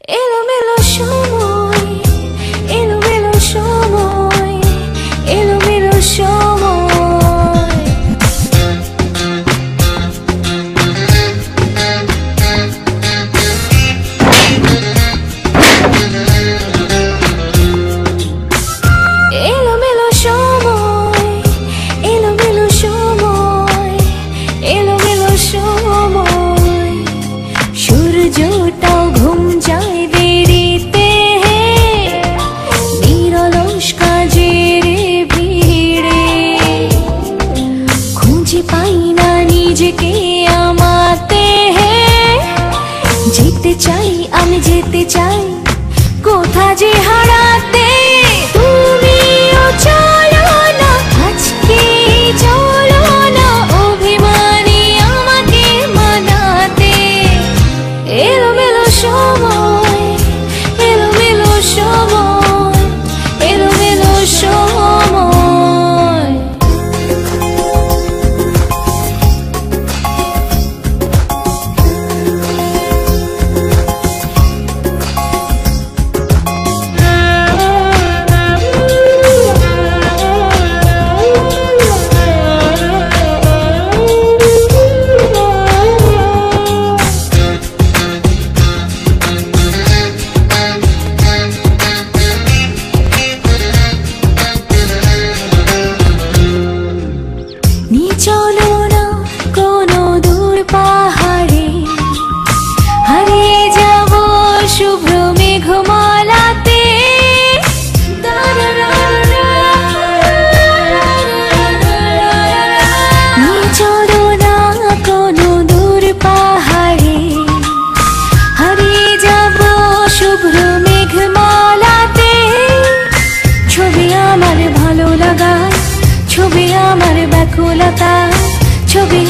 এলোমেলো সময়, এলোমেলো সময়, এলোমেলো সময়। এলোমেলো সময়, এলোমেলো সময়, এলোমেলো সময়। সূর্যটাও ঘুম যায় দেরিতে, নিরলস কাজের ভিড়ে। খুঁজে পাই না নিজেকে আমাতে, যেতে চাই আমি যেতে চাই কোথা যে হারাতে। তুমিও চলো না আজকে, চলো না অভিমানী আমাকে মানাতে। এলোমেলো সময়, এলোমেলো সময়, এলোমেলো সময়। নিয়ে চলো না কোনো দূর পাহাড়ে, হারিয়ে যাব শুভ্র মেঘমালাতে। নিয়ে চলো না কোনো দূর পাহাড়ে, হারিয়ে যাব শুভ্র মেঘমালাতে। ছবি আমার ভালো লাগা, ছবি আমার ব্যাকুলতা, ছবি